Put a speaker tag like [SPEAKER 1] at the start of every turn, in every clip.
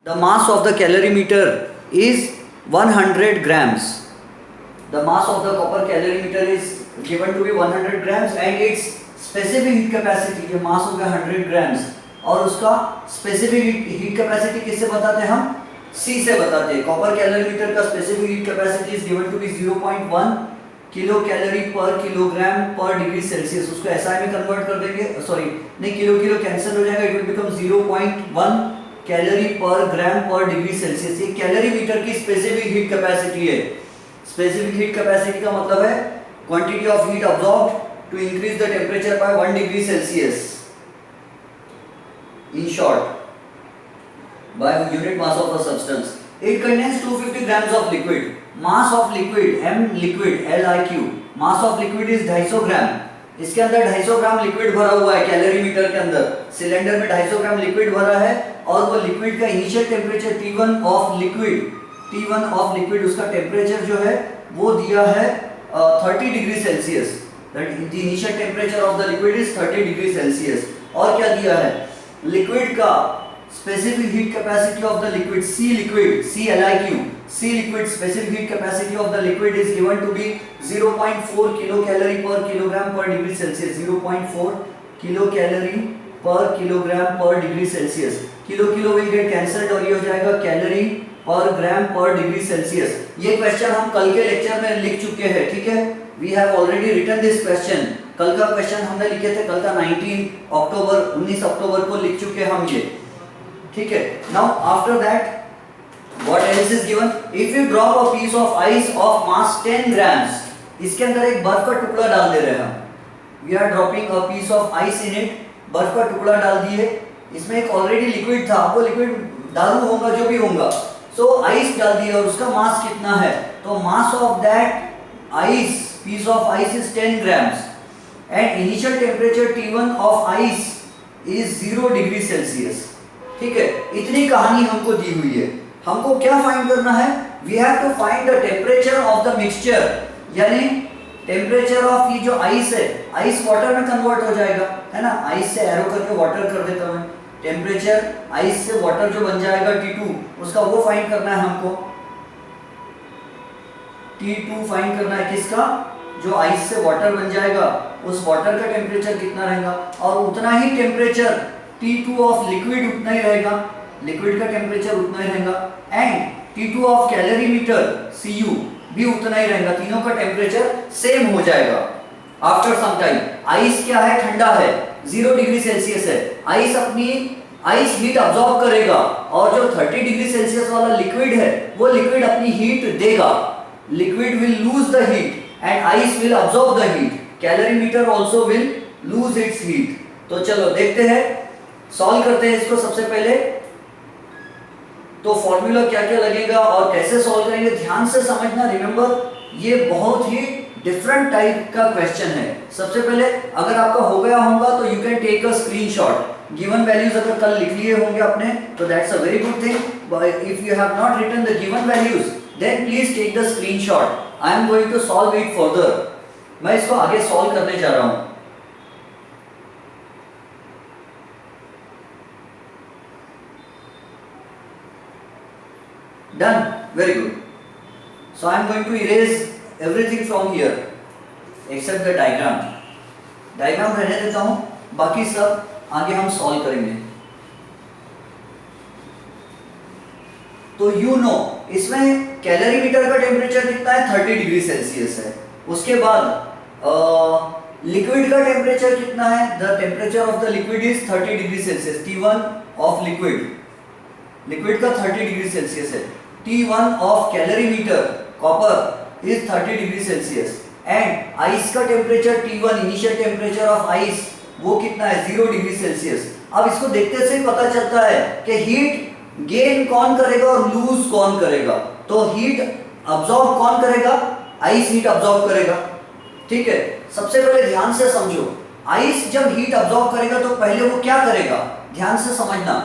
[SPEAKER 1] The mass of the calorimeter is 100 grams. The mass of the copper calorimeter is given to be 100 grams and its specific heat capacity, ये mass हो गया 100 grams और उसका specific heat capacity किससे बताते हैं हम? C से बताते हैं. Copper calorimeter का specific heat capacity is given to be 0.1 kilo calorie per kilogram per degree Celsius. उसको SI में कन्वर्ट कर देंगे, सॉरी नहीं, किलो किलो कैंसिल हो जाएगा, it will become 0.1 calorie per gram per degree Celsius. ये calorimeter की स्पेसिफिक हीट कैपेसिटी है. स्पेसिफिक हीट कैपेसिटी का मतलब है quantity of heat absorbed to increase the temperature by 1 degree Celsius. In short, by unit mass of a substance. It contains 250 grams of liquid. Mass of liquid, M liquid, LIQ. Mass of liquid is 250 ग्राम. इसके अंदर 250 ग्राम liquid भरा हुआ है calorimeter के अंदर. Cylinder में 250 ग्राम liquid भरा है और वो लिक्विड का initial temperature T1 of liquid, उसका टेम्परेचर जो है वो दिया है 30 degree Celsius. That the initial temperature of the liquid is 30 degree Celsius. और क्या दिया है? लिक्विड का specific heat capacity of the liquid, C liquid specific heat capacity of the liquid is given to be 0.4 kilocalorie per kilogram per degree Celsius. 0.4 kilocalorie per kilogram per degree Celsius. Kilo will get cancelled और ये हो जाएगा calorie per gram per degree Celsius. ये question हम कल के lecture में लिख चुके हैं, ठीक है. We have already written this question. कल का क्वेश्चन हमने लिखे थे, कल का 19 अक्टूबर को लिख चुके हम ये, ठीक है. Now after that, what else is given? If you drop a piece of ice of mass 10 grams, इसके अंदर एक बर्फ का टुकड़ा डाल दे रहे हैं हम. We are dropping a piece of ice in it. बर्फ का टुकड़ा डाल दिए. इसमें एक ऑलरेडी लिक्विड था, वो लिक्विड दारू होगा जो भी होगा. So आइस डाल दिए और उसका मास कितना है? तो mass of that ice, piece of ice is 10 grams and initial temperature T1 of ice is 0 degree Celsius. ठीक है. इतनी कहानी हमको दी हुई है. हमको क्या फाइंड करना है? We have to find the temperature of the mixture, यानी टेम्परेचर ऑफ ये जो आइस है, आइस वाटर में कन्वर्ट हो जाएगा, है ना. आइस से एरो करके वाटर कर देता हूं. टेम्परेचर आइस से वाटर जो बन जाएगा T2, उसका वो फाइंड करना है हमको. T2 फाइंड करना है किसका? जो आइस से वाटर बन जाएगा, उस वाटर का टेम्परेचर कितना रहेगा और उतना ही टेम्परेचर T2 ऑफ लिक्विड उतना ही रहेगा, लिक्विड का टेम्परेचर उतना ही रहेगा and T2 of calorimeter Cu भी उतना ही रहेगा. तीनों का टेम्परेचर सेम हो जाएगा. आफ्टर सम टाइम आइस क्या है? ठंडा है, 0 डिग्री सेल्सियस है. आइस हीट अब्सॉर्ब करेगा और जो 30 डिग्री सेल्सियस वाला लिक्विड है वो लिक्विड अपनी हीट देगा. Liquid will lose the heat and ice will absorb the heat. Calorimeter also will lose its heat. तो चलो देखते हैं, सॉल्व करते हैं इसको. सबसे पहले तो फॉर्मूला क्या क्या लगेगा और कैसे सॉल्व करेंगे ध्यान से समझना. रिमेंबर, ये बहुत ही डिफरेंट टाइप का क्वेश्चन है. सबसे पहले अगर आपका हो गया होगा तो you can take a screenshot. Given values अगर कल लिख लिए होंगे आपने तो that's a very good thing. If you have not written the given values then please take the screenshot. I am going to solve it further. मैं इसको आगे सॉल्व करने जा रहा हूं. Done. Very good. So I am going to erase everything from here except the diagram. Diagram रहने देता हूँ, बाकी सब आगे हम सॉल्व करेंगे. तो you know, इसमें कैलोरीमीटर का टेम्परेचर कितना है? 30 डिग्री सेल्सियस है. उसके बाद लिक्विड का टेम्परेचर कितना है? The temperature of the liquid is 30 degree Celsius. T1 of liquid का 30 डिग्री सेल्सियस है. T1 of calorimeter copper is 30 degree Celsius and ice का temperature T1 initial temperature of ice वो कितना है? 0 डिग्री सेल्सियस. अब इसको देखते से ही पता चलता है कि हीट गेन कौन करेगा और लूज कौन करेगा. तो हीट अब्सॉर्ब कौन करेगा? आइस हीट अब्सॉर्ब करेगा. ठीक है. सबसे पहले ध्यान से समझो, आइस जब हीट अब्सॉर्ब करेगा तो पहले वो क्या करेगा? ध्यान से समझना.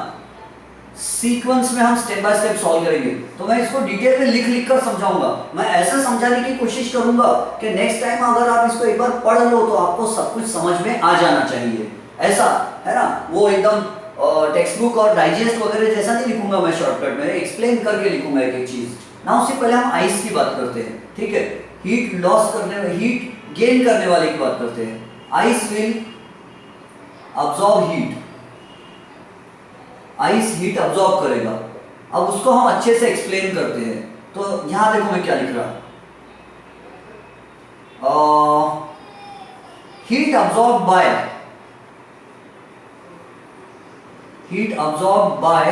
[SPEAKER 1] सीक्वेंस में हम स्टेप बाय स्टेप सॉल्व करेंगे. तो मैं इसको डिटेल में लिख कर समझाऊंगा. मैं ऐसे समझाने की कोशिश करूंगा कि नेक्स्ट टाइम अगर आप इसको एक बार पढ़ लो तो आपको सब कुछ समझ में आ जाना चाहिए. ऐसा है ना, वो एकदम टेक्स्ट बुक और डाइजेस्ट वगैरह जैसा नहीं लिखूंगा मैं शॉर्टकट में, एक्सप्लेन करके लिखूंगा एक एक चीज ना। उससे पहले हम आइस की बात करते हैं, ठीक है। हीट लॉस करने, हीट गेन करने वाले की बात करते हैं। Ice will absorb heat, ice heat absorb करेगा। अब उसको हम अच्छे से एक्सप्लेन करते हैं। तो यहां देखो मैं क्या लिख रहा, heat absorb by, heat absorb by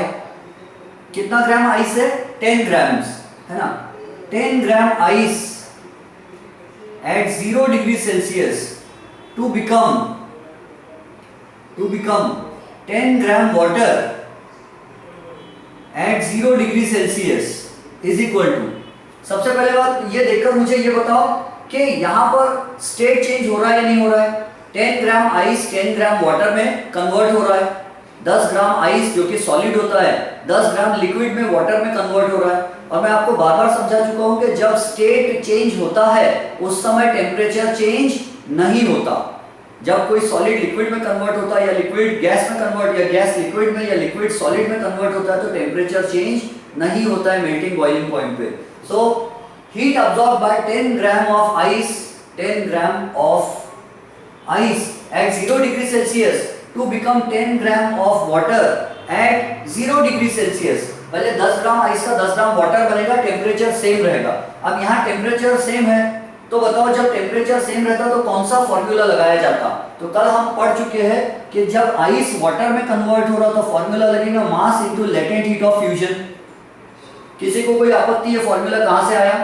[SPEAKER 1] कितना ग्राम आइस है, 10 ग्राम्स है ना। 10 gram ice at 0 degree Celsius to become 10 gram water at 0 degree Celsius is equal to, सबसे पहले बात ये देखकर मुझे ये बताओ कि यहां पर स्टेट चेंज हो रहा है या नहीं हो रहा है। 10 ग्राम आइस 10 ग्राम वाटर में कन्वर्ट हो रहा है। 10 ग्राम आइस जो कि सॉलिड होता है 10 ग्राम लिक्विड में वाटर में कन्वर्ट हो रहा है। और मैं आपको बार बार समझा चुका हूं कि जब स्टेट चेंज होता है उस समय टेम्परेचर चेंज नहीं होता। जब कोई सॉलिड लिक्विड में कन्वर्ट होता है या लिक्विड गैस में कन्वर्ट, या गैस लिक्विड में या लिक्विड सॉलिड में कन्वर्ट होता है तो टेम्परेचर चेंज नहीं होता है मेल्टिंग बॉइलिंग पॉइंट पे। So heat absorb by 10 gram of ice, 10 gram of ice at 0 degree Celsius to become 10 gram of water at 0 degree Celsius. पहले 10 ग्राम आइस का 10 ग्राम वाटर बनेगा, टेम्परेचर सेम रहेगा। अब यहाँ टेम्परेचर सेम है तो बताओ जब टेम्परेचर सेम रहता तो कौन सा फॉर्मूला लगाया जाता। तो कल हम पढ़ चुके हैं कि जब आइस वाटर में कन्वर्ट हो रहा तो फॉर्मूला लगेगा मास into latent heat of fusion. किसी को कोई आपत्ति है फॉर्मूला कहां से आया?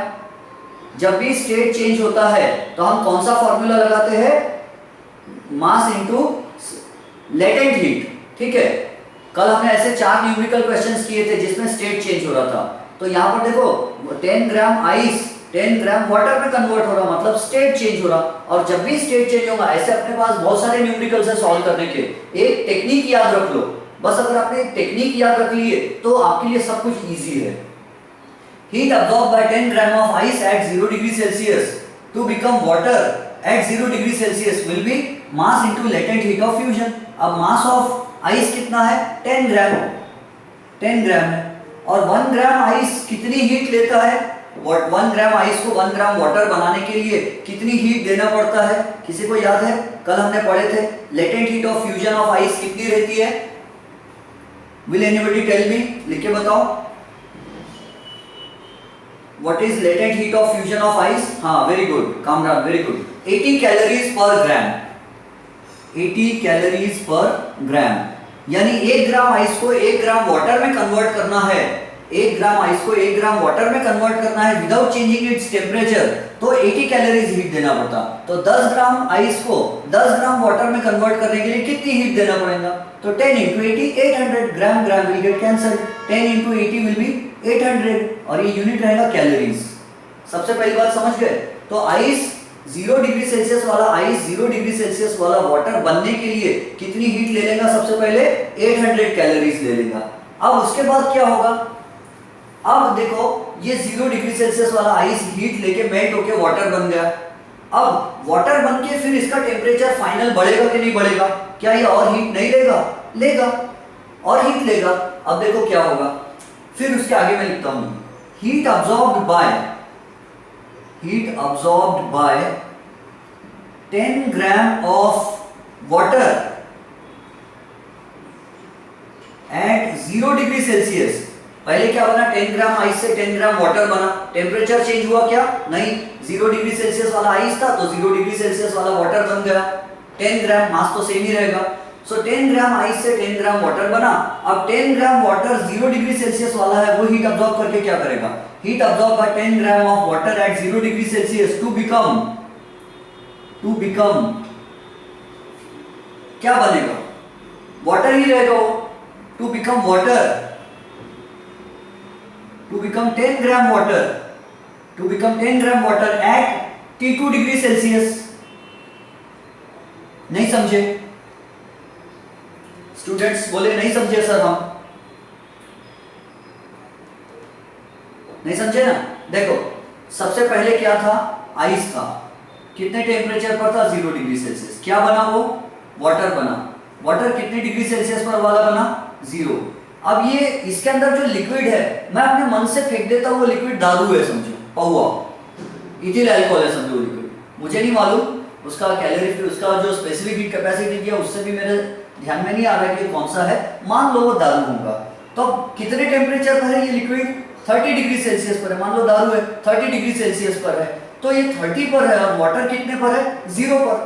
[SPEAKER 1] जब भी स्टेट चेंज होता है तो हम कौन सा फॉर्मूला लगाते हैं, मास इनटू लेटेंट हीट, ठीक है। कल हमने ऐसे 4 न्यूमेरिकल क्वेश्चंस किए थे जिसमें स्टेट चेंज हो रहा था। तो यहाँ पर देखो 10 ग्राम आइस 10 ग्राम वाटर में कन्वर्ट हो रहा, मतलब स्टेट चेंज हो रहा। और जब भी स्टेट चेंज होगा, ऐसे अपने पास बहुत सारे न्यूमेरिकल्स है सॉल्व करने के, एक टेक्निक याद रख लो। बस अगर आपने एक टेक्निक याद रख ली है तो आपके लिए सब कुछ इजी है। Heat absorb by 10 gram of ice at 0 degree Celsius to become water at 0 degree Celsius will be mass into latent heat of fusion. अब मास ऑफ आइस कितना है, 10 ग्राम, 10 ग्राम है। और 1 ग्राम आइस कितनी हीट लेता है, 1 ग्राम आइस को 1 gram water बनाने के लिए कितनी हीट देना पड़ता है, किसी को याद है? कल हमने पढ़े थे latent heat of fusion of ice कितनी रहती है। विल एनीबॉडी टेल मी, लिख के बताओ what is latent heat of fusion of ice. हाँ very good, calm down, very good. 80 calories per gram, 80 calories per ग्राम। यानी 1 ग्राम आइस को 1 gram water में कन्वर्ट करना है, 1 ग्राम आइस को 1 ग्राम वाटर में कन्वर्ट करना है विदाउट चेंजिंग इट्स टेम्परेचर, तो 80 कैलोरीज हीट देना पड़ता। तो 10 ग्राम आइस को 10 ग्राम वाटर में कन्वर्ट करने के लिए कितनी हीट देना पड़ेगा? तो 10 into 80 800, gram gram will get cancel, 10 into 80 will be 800 और ये यूनिट रहेगा कैलोरीज। सबसे पहली बात समझ गए? तो आइस 0 डिग्री सेल्सियस वाला आइस 0 डिग्री सेल्सियस वाला वाटर बनने के लिए कितनी हीट ले लेगा? सबसे पहले 800 कैलोरीज ले लेगा। अब उसके बाद क्या होगा? अब देखो ये 0 डिग्री सेल्सियस वाला आइस हीट लेके मेल्ट होके वाटर बन गया। अब वाटर बन के फिर इसका टेम्परेचर फाइनल बढ़ेगा कि नहीं बढ़ेगा? क्या ये और हीट नहीं लेगा? लेगा, और हीट लेगा। अब देखो क्या होगा, फिर उसके आगे मैं लिखता हूं heat absorbed by 10 gram of water at 0 degree Celsius. पहले क्या बना, 10 ग्राम आइस से 10 ग्राम वाटर बना, टेम्परेचर चेंज हुआ क्या? नहीं, 0 डिग्री सेल्सियस वाला आइस था तो 0 डिग्री सेल्सियस वाला वाटर बन गया। 10 ग्राम, मास तो सेम ही रहेगा। सो 10 ग्राम आइस से 10 ग्राम वाटर बना। अब 10 ग्राम वाटर 0 डिग्री सेल्सियस वाला है, वो हीट अब्सॉर्ब करके क्या करेगा? Heat absorb by 10 gram of water at 0 degree Celsius to become क्या बनेगा? वाटर ही रहेगा वो। To become water, to become 10 gram water, to become 10 gram water at T2 degree Celsius. नहीं समझे स्टूडेंट्स? बोले नहीं समझे सर, हम नहीं समझे ना। देखो सबसे पहले क्या था, आइस था, कितने टेम्परेचर पर था? 0 डिग्री सेल्सियस। क्या बना वो? वाटर बना। वाटर कितने डिग्री सेल्सियस पर वाला बना, 0। अब ये इसके अंदर जो लिक्विड है, मैं अपने मन से फेंक देता हूँ वो लिक्विड दारू है समझो, पहुआ इथिल अल्कोहल है समझो लिक्विड, मुझे नहीं मालूम उसका कैलोरी, उसका जो स्पेसिफिक हीट कैपेसिटी दिया उससे भी मेरे ध्यान में नहीं आ रहा है कि कौन सा है, मान लो वो दारू होगा। तो कितने टेम्परेचर पर है ये लिक्विड, 30 डिग्री सेल्सियस पर है, मान लो दारू है 30 डिग्री सेल्सियस पर है, तो ये 30 पर है और वाटर कितने पर है, 0 पर।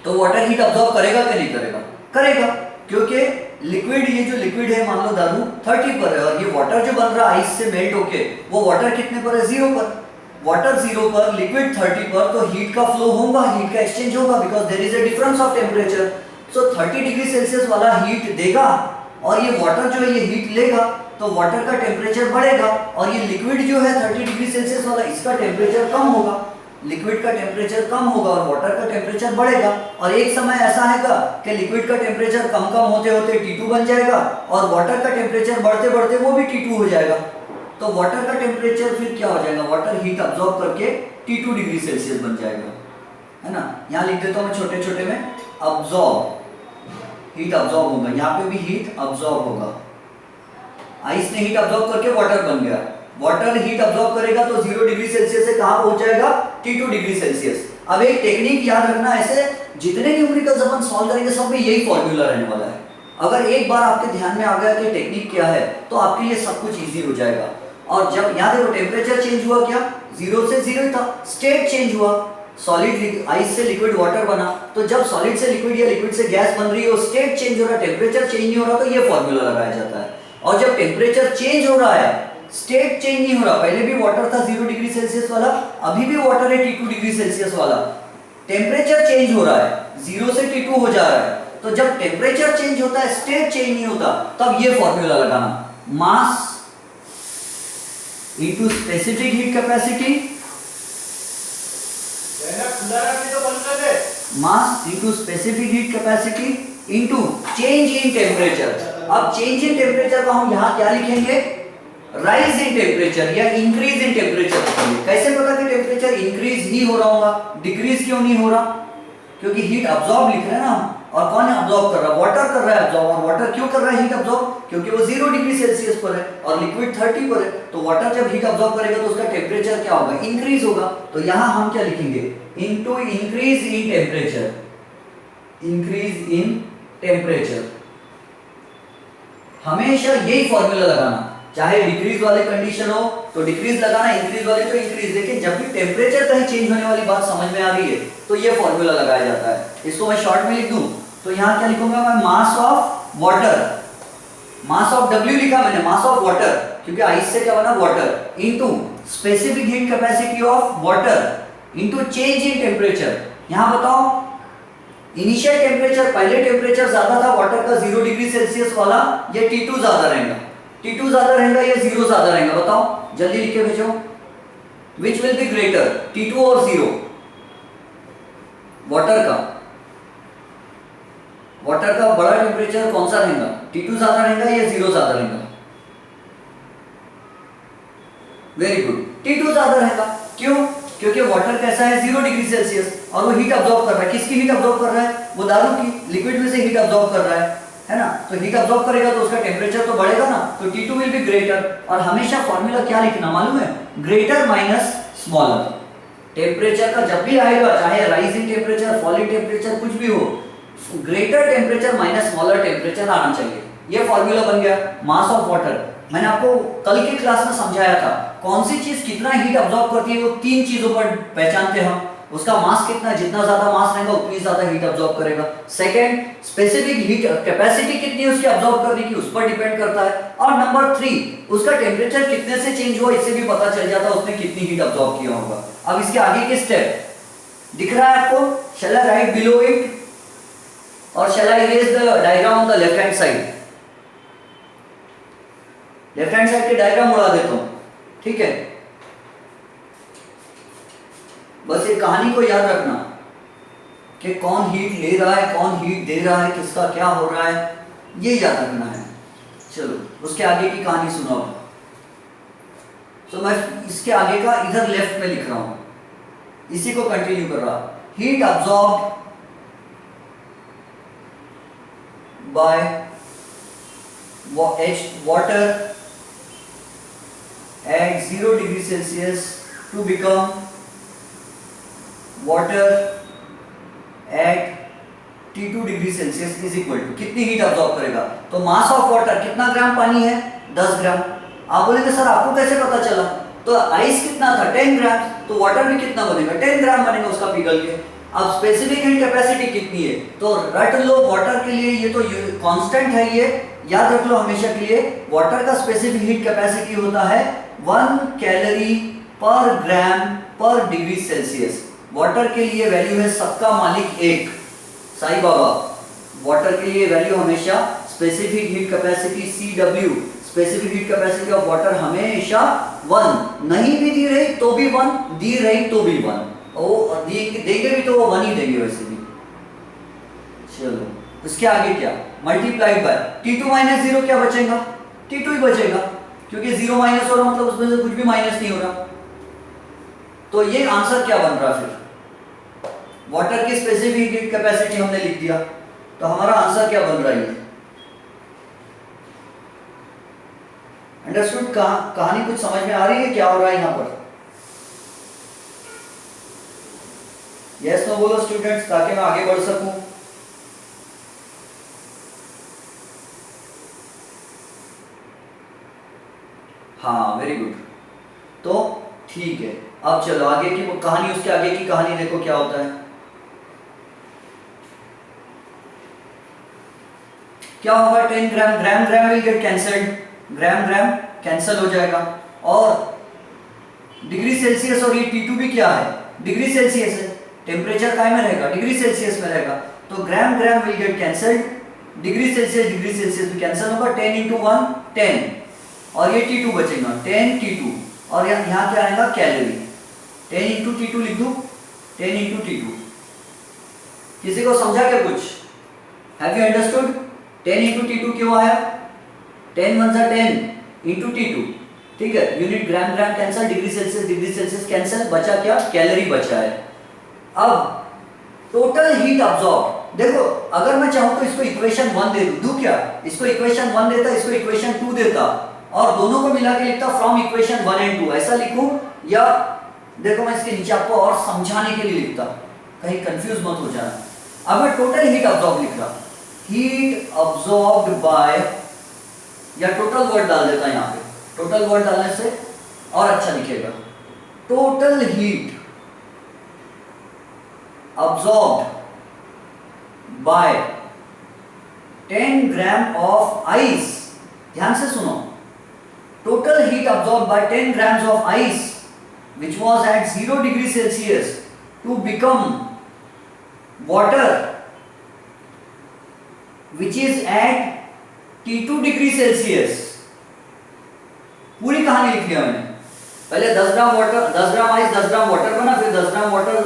[SPEAKER 1] तो वाटर हीट अब्सॉर्ब करेगा कि नहीं करेगा, करेगा, क्योंकि लिक्विड, ये जो लिक्विड है मान लो दारू 30 पर है और ये वाटर जो बन रहा है आइस से मेल्ट होके वो वाटर कितने पर है, 0 पर। वाटर 0 पर, लिक्विड 30 पर, तो हीट का फ्लो होगा, हीट का एक्सचेंज होगा, because there is a difference of temperature. So 30 degree Celsius वाला हीट देगा और ये वाटर जो है ये हीट लेगा, तो वाटर का टेम्परेचर बढ़ेगा और ये लिक्विड जो है 30 डिग्री सेल्सियस वाला इसका टेम्परेचर कम होगा, लिक्विड का टेम्परेचर कम होगा और वाटर का टेम्परेचर बढ़ेगा। और एक समय ऐसा आएगा कि लिक्विड का टेम्परेचर कम कम होते होते T2 बन जाएगा और वाटर का टेम्परेचर बढ़ते बढ़ते वो भी T2 हो जाएगा। तो वाटर का टेम्परेचर फिर क्या हो जाएगा, वाटर हीट अब्सॉर्ब करके T2 डिग्री सेल्सियस बन जाएगा, है ना। यहाँ लिख देता हूँ मैं छोटे छोटे में, अब्सॉर्ब, हीट अब्सॉर्ब होगा, यहाँ पे भी हीट अब्सॉर्ब होगा, आइस ने हीट अब्सॉर्ब करके वाटर बन गया, वाटर हीट अब्सॉर्ब करेगा तो 0 डिग्री सेल्सियस से कहाँ पहुंच जाएगा, T2 डिग्री सेल्सियस। अब एक टेक्निक याद रखना, ऐसे जितने न्यूमेरिकल्स अपन सॉल्व करेंगे सब में यही फॉर्मूला रहने वाला है। अगर एक बार आपके ध्यान में आ गया कि टेक्निक क्या है तो आपके लिए सब कुछ इजी हो जाएगा। और जब यहाँ देखो टेम्परेचर चेंज हुआ, क्या 0 से 0 था, स्टेट चेंज हुआ, सॉलिड आइस से लिक्विड वाटर बना, तो जब सॉलिड से लिक्विड या लिक्विड से गैस बन रही है, स्टेट चेंज हो रहा है, टेम्परेचर चेंज नहीं हो रहा, तो ये फॉर्मूला लगाया जाता है। और जब टेम्परेचर चेंज हो रहा है, स्टेट चेंज नहीं हो रहा, पहले भी वाटर था 0 डिग्री सेल्सियस वाला, अभी भी वाटर है T2 डिग्री सेल्सियस वाला, टेम्परेचर चेंज हो रहा है, 0 से T2 हो जा रहा है, तो जब टेम्परेचर चेंज होता है, स्टेट चेंज नहीं होता, तब ये फॉर्मूला लगाना, mass into specific heat capacity, mass into specific heat capacity into change in temperature. अब चेंज इन टेम्परेचर को हम यहाँ क्या लिखेंगे, राइज इन टेम्परेचर या इंक्रीज इन टेम्परेचर। कैसे पता कि टेम्परेचर इंक्रीज ही हो रहा होगा, डिक्रीज क्यों नहीं हो रहा, क्योंकि हीट अब्सॉर्ब लिख रहे हैं ना हम, और कौन है अब्सॉर्ब कर रहा है, वाटर कर रहा है अब्सॉर्ब, और वाटर क्यों कर रहा है हीट अब्सॉर्ब, क्योंकि वो 0 डिग्री सेल्सियस पर है और लिक्विड 30 पर है, तो वाटर जब हीट अब्सॉर्ब करेगा तो उसका टेम्परेचर क्या होगा, इंक्रीज होगा। तो यहाँ हम क्या लिखेंगे, into increase in temperature, increase in temperature, हमेशा यही फॉर्मूला लगाना, चाहे डिक्रीज वाले कंडीशन हो तो डिक्रीज लगाना, इंक्रीज वाले तो इंक्रीज। लेकिन जब भी टेम्परेचर कहीं चेंज होने वाली बात समझ में आ रही है तो ये फॉर्मूला लगाया जाता है। इसको मैं शॉर्ट में लिख दूं तो यहाँ क्या लिखूंगा मैं, mass of water, mass of W लिखा मैंने, मास ऑफ वाटर, क्योंकि आइस से क्या बना water, into specific heat capacity of water into change in temperature. यहाँ बताओ इनिशियल टेम्परेचर, पहले टेम्परेचर ज्यादा था वाटर का 0 डिग्री सेल्सियस वाला, ये T2 ज्यादा रहेगा, T2 ज्यादा रहेगा या 0 ज्यादा रहेगा, बताओ जल्दी लिख के भेजो, which will be greater, T2 और 0, वाटर का, वाटर का बड़ा टेम्परेचर कौन सा रहेगा, T2 ज्यादा रहेगा या 0 ज्यादा रहेगा, वेरी गुड, T2 ज्यादा रहेगा, क्यों, क्योंकि वाटर कैसा है 0 डिग्री सेल्सियस और वो हीट अब्सॉर्ब कर रहा है, किसकी हीट अब्सॉर्ब कर रहा है, वो दारू की, लिक्विड में से हीट अब्सॉर्ब कर रहा है ना, तो हीट अब्सॉर्ब करेगा तो उसका टेम्परेचर तो बढ़ेगा ना, तो T2 विल बी ग्रेटर। और हमेशा फॉर्मूला क्या लिखना मालूम है, ग्रेटर माइनस स्मॉलर, टेम्परेचर का जब भी आएगा, चाहे rise in temperature, fall in temperature, कुछ भी हो, greater temperature minus smaller temperature आना चाहिए। ये फॉर्मूला बन गया मास ऑफ वाटर। मैंने आपको कल की क्लास में समझाया था कौन सी चीज कितना हीट अब्सॉर्ब करती है, वो 3 चीजों पर पहचानते हैं हम, उसका मास कितना, जितना ज्यादा मास रहेगा उतनी ज्यादा हीट अब्सॉर्ब करेगा। सेकंड, स्पेसिफिक हीट कैपेसिटी कितनी है उसकी अब्सॉर्ब करने की, उस पर डिपेंड करता है। और नंबर 3, उसका टेम्परेचर कितने से चेंज हुआ, इससे भी पता चल जाता है उसने कितनी हीट अब्सॉर्ब किया होगा। अब इसके आगे के स्टेप दिख रहा है आपको, shall I write below it और shall I erase the diagram on the left hand side, left hand side के डायग्राम उड़ा देता हूं, ठीक है। बस ये कहानी को याद रखना कि कौन हीट ले रहा है, कौन हीट दे रहा है, किसका क्या हो रहा है, ये याद रखना है। चलो उसके आगे की कहानी सुनाओ। तो मैं इसके आगे का इधर लेफ्ट में लिख रहा हूं, इसी को कंटिन्यू कर रहा, heat absorb by water at 0 degree Celsius to become water at T2 degree Celsius is equal to कितनी हीट अब्सॉर्ब करेगा? तो मास ऑफ वाटर कितना ग्राम पानी है? 10 ग्राम। आप बोलेंगे सर आपको कैसे पता चला? तो आइस कितना था? 10 ग्राम। तो वाटर भी कितना बनेगा? 10 ग्राम बनेगा उसका पिघल के। अब स्पेसिफिक हीट कैपेसिटी कितनी है? तो रट लो वाटर के लिए, ये तो कांस्टेंट है, ये याद रख लो हमेशा के लिए। वाटर का स्पेसिफिक हीट कैपेसिटी होता है 1 calorie per gram per degree Celsius. Water के लिए वैल्यू है सबका मालिक एक, साईं बाबा। वाटर के लिए वैल्यू हमेशा specific heat capacity CW, specific heat capacity of water हमेशा 1, नहीं भी दी रही तो भी 1, दी रही तो भी 1, और देंगे भी तो वो 1 ही देंगे वैसे भी। चलो उसके आगे क्या? मल्टीप्लाइड बाय T2 माइनस 0 क्या बचेगा? T2 ही बचेगा, क्योंकि 0 माइनस हो रहा मतलब उसमें से कुछ भी माइनस नहीं हो रहा। तो ये आंसर क्या बन रहा? फिर वाटर की स्पेसिफिक हीट कैपेसिटी हमने लिख दिया, तो हमारा आंसर क्या बन रहा है? अंडरस्टूड? कहानी कुछ समझ में आ रही है क्या हो रहा है यहां पर? यस नो बोलो स्टूडेंट्स, ताकि मैं आगे बढ़ सकूं। हाँ वेरी गुड। तो ठीक है, अब चलो आगे की कहानी, उसके आगे की कहानी देखो क्या होता है। क्या होगा? 10 gram, gram gram will get cancelled, gram gram cancel हो जाएगा। और डिग्री सेल्सियस, और ये T2 भी क्या है? डिग्री सेल्सियस है। टेम्परेचर काय में रहेगा? डिग्री सेल्सियस में रहेगा। तो gram gram will get cancelled, degree Celsius भी कैंसल होगा। 10 into 1 10, और ये T2 बचेगा 10 T2, और यहाँ क्या आएगा? कैलोरी। 10 into T2 लिख दूं, 10 into T2। किसी को समझा क्या कुछ? Have you understood? 10 into T2 क्यों आया? 10 1 सा 10 into T2, ठीक है। यूनिट ग्राम gram cancel, degree Celsius cancel, बचा क्या? कैलोरी बचा है। अब टोटल हीट अब्सॉर्ब देखो, अगर मैं चाहूं तो इसको इक्वेशन 1 दे दूं क्या? इसको इक्वेशन 1 देता, इसको इक्वेशन 2 देता, और दोनों को मिला के लिखता फ्रॉम इक्वेशन 1 and 2, ऐसा लिखूं? या देखो मैं इसके नीचे आपको और समझाने के लिए लिखता, कहीं कंफ्यूज मत हो जाना। अब मैं टोटल हीट अब्सॉर्ब लिख रहा, हीट अब्सॉर्ब्ड बाय, या टोटल वर्ड डाल देता यहां पे, टोटल वर्ड डालने से और अच्छा लिखेगा। Total heat absorbed by 10 gram of ice, ध्यान से सुनो, total heat absorbed by 10 grams of ice which was at 0 degree Celsius to become water which is at T2 degree Celsius। पूरी कहानी लिख लिया मैंने। पहले 10 gram water, 10 gram ice, 10 gram water बना, फिर 10 ग्राम वाटर,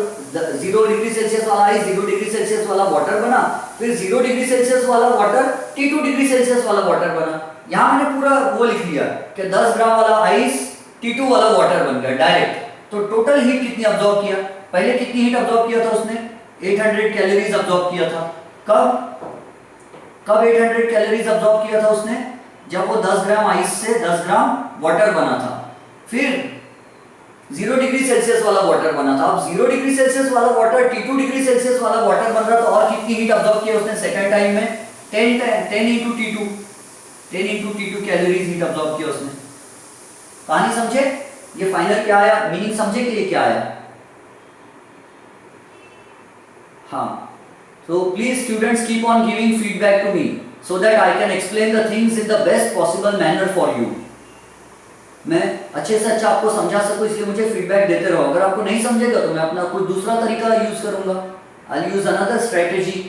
[SPEAKER 1] 0 डिग्री सेल्सियस वाला ice, 0 degree Celsius वाला वाटर बना, फिर 0 डिग्री सेल्सियस वाला वाटर T2 डिग्री सेल्सियस वाला वाटर बना। यहां मैंने पूरा वो लिख लिया कि 10 ग्राम वाला आइस T2 वाला वाटर बन गया डायरेक्ट। तो टोटल हीट कितनी अब्सॉर्ब किया? पहले कितनी हीट अब्सॉर्ब किया था उसने? 800 कैलोरीज अब्सॉर्ब किया था। कब 800 कैलोरीज अब्सॉर्ब किया था उसने? जब वो 10 ग्राम आइस से 10 ग्राम वाटर बना था। फिर 0 डिग्री सेल्सियस वाला वाटर बना था। अब 0 डिग्री सेल्सियस वाला वाटर T2 डिग्री सेल्सियस वाला वाटर बन रहा था, और कितनी हीट अब्सॉर्ब किया उसने सेकंड टाइम में? 10 into T2, 10 into T2 calories heat absorb किया उसने। कहानी समझे? ये फाइनल क्या आया, मीनिंग समझे कि ये क्या आया? हाँ, so please students keep on giving feedback to me so that I can explain the things in the best possible manner for you। मैं अच्छे से अच्छा आपको समझा सकूं, इसलिए मुझे फीडबैक देते रहो। अगर आपको नहीं समझेगा तो मैं अपना कोई दूसरा तरीका यूज करूंगा। I'll use another strategy।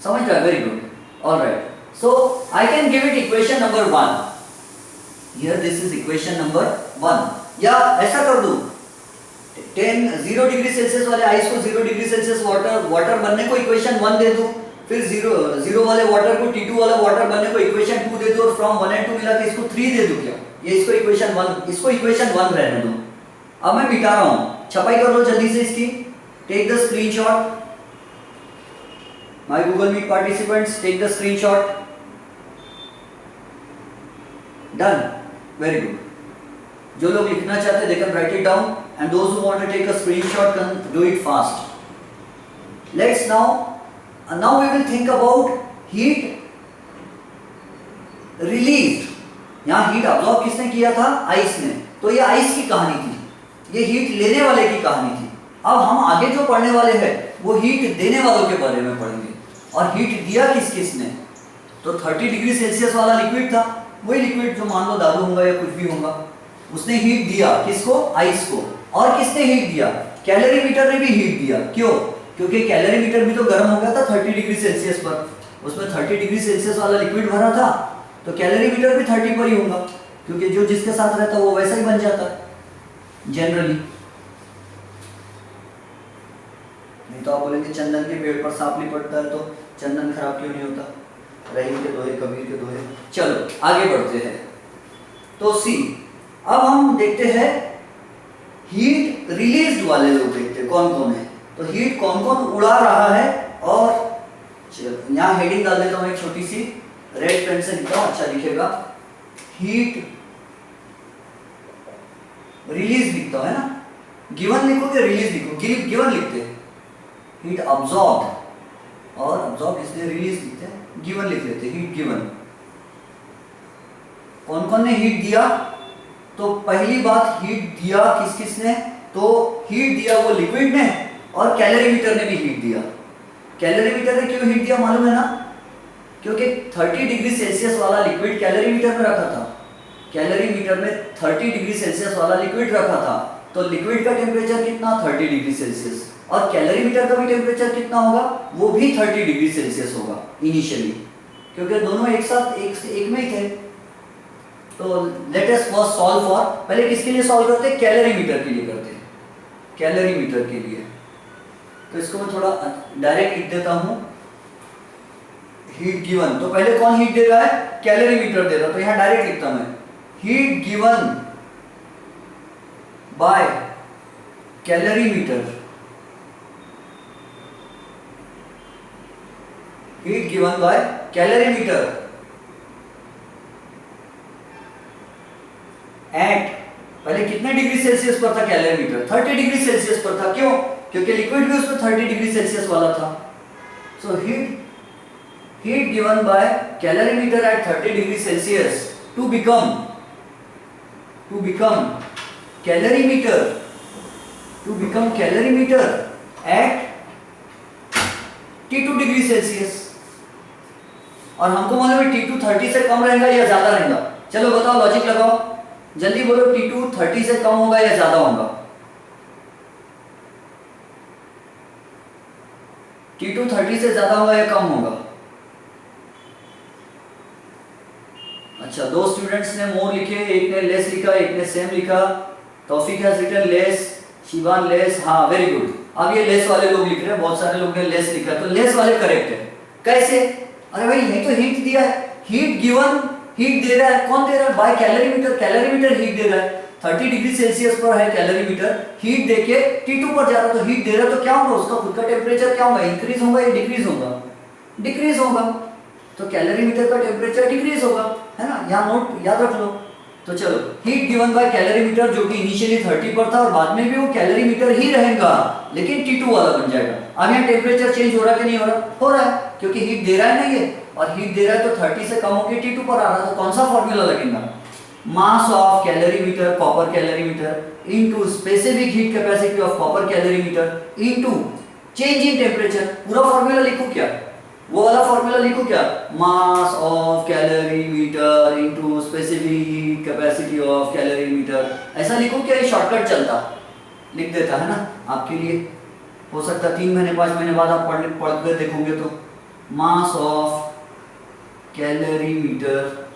[SPEAKER 1] समझ गए? Very good, alright. So I can give it equation number 1। Here this is equation number 1। या ऐसा कर दूं, 0 डिग्री सेल्सियस वाले आइस को 0 डिग्री सेल्सियस वाटर बनने को इक्वेशन 1 दे दूं, फिर 0 वाले वाटर को T2 वाला वाटर बनने को इक्वेशन 2 दे दूं, और फ्रॉम 1 and 2 मिला के इसको 3 दे दूं क्या? ये इसको इक्वेशन 1 रहने दो। अब मैं मिटा रहा हूं, छपाई कर लो जल्दी से इसकी। Take the screenshot. My Google Meet participants, take the screenshot. Done. Very good. जो लोग लिखना चाहते हैं, they can write it down, and those who want to take a screenshot can do it fast. Let's now we will think about heat released. यहाँ heat absorb किसने किया था? Ice ने. तो ये आइस की कहानी थी, ये हीट लेने वाले की कहानी थी. अब हम आगे जो पढ़ने वाले हैं वो हीट देने वालों के बारे में पढ़ेंगे. और हीट दिया किस किसने? तो 30 डिग्री सेल्सियस वाला लिक्विड था, वही लिक्विड जो मान लो दारू होगा या कुछ भी होगा, उसने हीट दिया किसको? आइस को. और किसने हीट दिया? कैलोरीमीटर ने भी हीट दिया. क्यों? क्योंकि कैलोरीमीटर भी तो गर्म हो गया था 30 डिग्री सेल्सियस पर, उसमें 30 डिग्री सेल्सियस वाला लिक्विड भरा था, तो कैलोरीमीटर भी 30 पर ही होगा, क्योंकि जो जिसके साथ रहता है वो वैसा ही बन जाता है जनरली. नहीं तो आप बोलेंगे चंदन के पेड़ पर सांप नहीं पड़ता है तो चंदन खराब क्यों नहीं होता? रहीम के दोहे, कबीर के दोहे. चलो आगे बढ़ते हैं. तो सी, अब हम देखते हैं हीट रिलीज्ड वाले लोग देखते हैं कौन कौन है. तो हीट कौन कौन उड़ा रहा है, और यहाँ हेडिंग डाल देता हूँ एक छोटी सी, रेड पेन से लिखा अच्छा दिखेगा. हीट रिलीज लिखता हूं, है ना? गिवन लिखोगे रिलीज लिखो, गिवन लिखते हैं. हीट अब्सॉर्ब, और अब्सॉर्ब इसलिए रिलीज लिखते हैं, गिवन लिख लेते हैं. Heat given. कौन कौन ने हीट दिया? तो पहली बात, हीट दिया किस किसने? तो हीट दिया वो लिक्विड ने, और कैलोरीमीटर ने भी हीट दिया. कैलोरीमीटर ने क्यों हीट दिया मालूम है ना? क्योंकि 30 डिग्री सेल्सियस वाला लिक्विड कैलोरीमीटर में रखा था. कैलोरीमीटर में 30 डिग्री सेल्सियस वाला लिक्विड रखा था, तो लिक्विड का टेम्परेचर कितना? 30 डिग्री सेल्सियस. और कैलोरीमीटर का भी टेम्परेचर कितना होगा? वो भी 30 डिग्री सेल्सियस होगा इनिशियली, क्योंकि दोनों एक साथ एक में ही थे. तो let us first solve for, पहले किसके लिए सॉल्व करते हैं? कैलोरीमीटर के लिए करते हैं, कैलोरीमीटर के लिए. तो इसको मैं थोड़ा डायरेक्ट लिख देता हूं. हीट गिवन, तो पहले कौन हीट दे रहा है? कैलोरीमीटर दे रहा है, तो यहां डायरेक्ट लिखता मैं heat given by calorimeter. Heat given by calorimeter at, पहले कितने डिग्री सेल्सियस पर था कैलोरीमीटर? 30 डिग्री सेल्सियस पर था. क्यों? क्योंकि लिक्विड भी उसमें 30 डिग्री सेल्सियस वाला था. सो heat given by calorimeter at 30 degree Celsius to become calorimeter at T2 degree Celsius. और हमको मालूम है T2 30 से कम रहेगा या ज्यादा रहेगा? चलो बताओ, लॉजिक लगाओ, जल्दी बोलो. T2 30 से कम होगा या ज्यादा होगा? T2 30 से ज्यादा होगा या कम होगा? अच्छा, दो स्टूडेंट्स ने मोर लिखे, एक ने लेस लिखा, एक ने सेम लिखा. Taufeeq has written less, Shivan less. हाँ, वेरी गुड. अब ये लेस वाले लोग लिख रहे हैं, बहुत सारे लोग ने लेस लिखा, तो लेस वाले करेक्ट है. कैसे? अरे भाई यही तो हीट दिया है. हीट गिवन, हीट दे रहा है. कौन दे रहा है? Bye calorimeter. कैलोरीमीटर हीट दे रहा है. 30 डिग्री सेल्सियस पर है कैलोरीमीटर, हीट देके T2 पर जा रहा, तो हीट दे रहा, तो क्या होगा? उसका खुद का टेम्परेचर क्या होगा? इंक्रीज होगा या डिक्रीज होगा? डिक्रीज होगा. तो कैलोरीमीटर का टेम्परेचर डिक्रीज होगा, है ना? यहाँ नोट याद रख लो. तो चलो, हीट गिवन बाय कैलोरीमीटर जो कि इनिशियली 30 पर था और बाद में भी वो कैलोरीमीटर ही रहेगा, लेकिन T2 वाला बन जाएगा. अब यहाँ टेम्परेचर चेंज हो रहा है कि नहीं हो रहा? हो रहा है, क्योंकि हीट दे रहा है ना ये, और हीट दे रहा है तो 30 से कम होकर T2 पर आ रहा है. तो कौन सा फॉर्मूला लगेगा? मास of calorimeter, copper calorimeter, into specific heat capacity of copper calorimeter into change in temperature. पूरा फॉर्मूला लिखूं क्या? वो वाला फॉर्मूला लिखो क्या? मास of calorimeter into specific heat capacity of calorimeter. ऐसा लिखो क्या? ये शॉर्टकट चलता, लिख देता है ना आपके लिए. हो सकता है 3 महीने 5 महीने बाद आप पढ़ कर देखोगे तो मास of calorimeter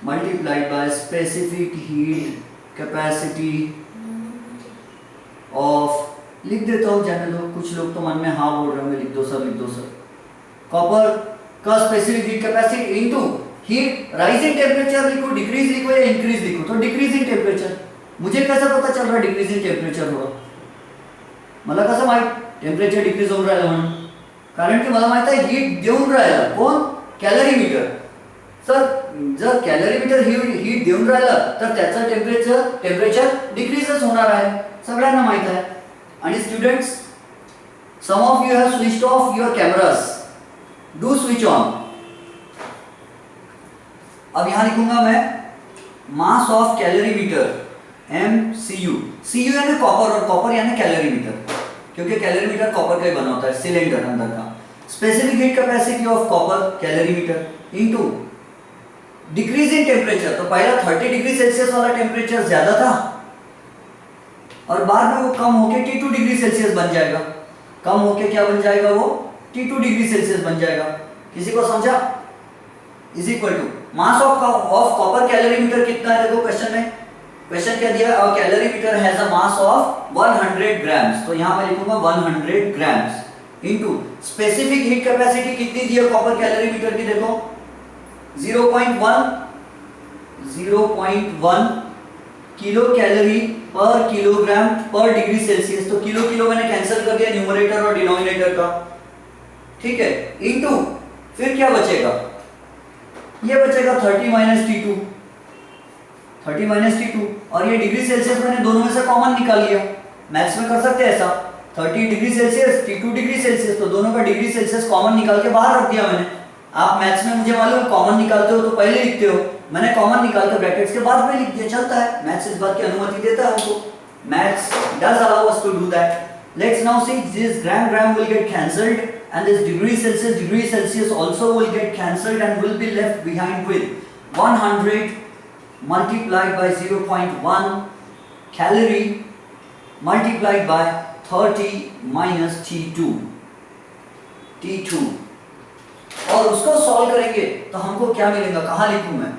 [SPEAKER 1] multiplied by specific heat capacity of, लिख देता हूँ. जाने दो, कुछ लोग तो मन में हाँ बोल रहे होंगे, लिख दो सर, लिख दो सर. कॉपर का specific heat capacity into heat rise in temperature लिखो, डिक्रीज लिखो या इंक्रीज लिखो? तो डिक्रीज इन टेम्परेचर. मुझे कैसे पता चल रहा है डिक्रीज इन टेम्परेचर होगा? मला कसं माहित टेम्परेचर डिक्रीज होऊन राहिलं म्हणून? कारण की मला माहित आहे हीट देऊन राहिला कोण, कॅलरीमीटर. सर जर कॅलरीमीटर हीट देऊन राहिला तर त्याचं टेम्परेचर डिक्रीजच होणार आहे, सगळ्यांना माहित आहे. आणि students, some of you have switched off your cameras, do switch on. अब यहां लिखूंगा मैं mass of calorimeter, MCU. CU यानी कॉपर और कॉपर यानी कैलोरीमीटर, क्योंकि कैलोरीमीटर कॉपर का ही बना होता है, सिलेंडर अंदर का. Specific heat capacity of copper calorimeter into decrease in temperature. तो पहला 30 डिग्री सेल्सियस वाला टेम्परेचर ज्यादा था और बाद में वो कम होके T2 डिग्री सेल्सियस बन जाएगा. कम होके क्या बन जाएगा, वो T2 डिग्री सेल्सियस बन जाएगा. किसी को समझा? Is equal to mass of copper calorimeter कितना है. देखो क्वेश्चन में, क्वेश्चन क्या दिया, a calorimeter has a mass of 100 grams. तो यहां मैं लिखूंगा 100 grams into specific heat capacity कितनी दी है कॉपर कैलोरीमीटर की. देखो 0.1 kilo calorie per kilogram per degree Celsius. तो किलो किलो मैंने कैंसिल कर दिया न्यूमरेटर और डिनोमिनेटर का, ठीक है. इनटू फिर क्या बचेगा, ये बचेगा 30 माइनस T2, 30 माइनस T2, और ये डिग्री सेल्सियस मैंने दोनों में से कॉमन निकाल लिया. मैथ्स में कर सकते हैं ऐसा, 30 degree Celsius T2 degree Celsius, तो दोनों का डिग्री सेल्सियस कॉमन निकाल के बाहर रख दिया मैंने. आप मैथ्स में मुझे मालूम है कॉमन निकालते हो तो पहले लिखते हो, मैंने कॉमन निकाल के ब्रैकेट्स के बाद में लिख दिया, चलता है. मैथ्स इस बात की अनुमति देता है हमको. Maths does allow us to do that. Let's now see, this gram will get cancelled and this degree Celsius also will get cancelled and will be left behind with 100 multiplied by 0.1 calorie multiplied by 30 minus T2. और उसको solve करेंगे तो हमको क्या मिलेगा, कहाँ लिखूं मैं,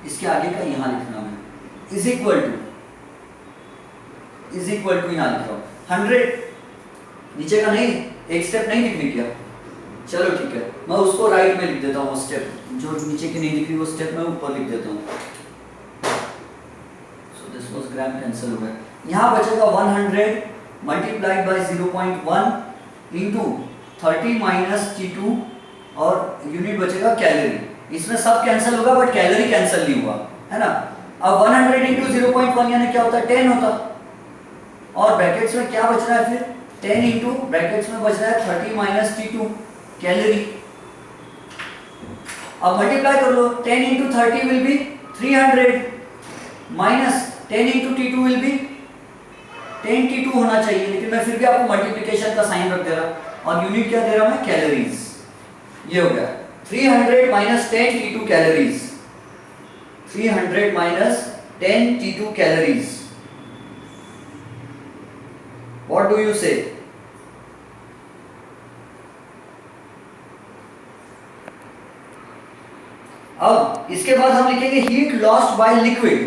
[SPEAKER 1] इसके आगे का यहां लिखना मैं, इज इक्वल टू यहां लिख रहा हूं 100. नीचे का नहीं, एक स्टेप नहीं लिखने किया, चलो ठीक है, मैं उसको राइट में लिख देता हूँ. वो स्टेप जो नीचे की नहीं लिख रही वो स्टेप मैं ऊपर लिख देता हूँ. So this was gram cancel हो गया. यहाँ बचेगा 100 multiplied by 0.1 into 30 minus T2 और यूनिट बचेगा कैलोरी. इसमें सब कैंसिल होगा बट कैलोरी कैंसिल नहीं हुआ, है ना. अब 100 इनटू 0.1 यानी क्या होता है, 10 होता. और ब्रैकेट्स में क्या बच रहा है फिर, 10 इनटू ब्रैकेट्स में बच रहा है 30 माइनस T2 कैलोरी. अब मल्टीप्लाई कर लो, 10 into 30 will be 300 minus 10 into T2 will be 10 T2 होना चाहिए, लेकिन मैं फिर भी आपको मल्टीप्लिकेशन का साइन रख दे रहा और यूनिट क्या दे रहा मैं, कैलोरीज. ये हो गया 300 minus 10 T2 calories, 300 minus 10 T2 calories. What do you say? अब इसके बाद हम लिखेंगे हीट लॉस्ट बाय लिक्विड.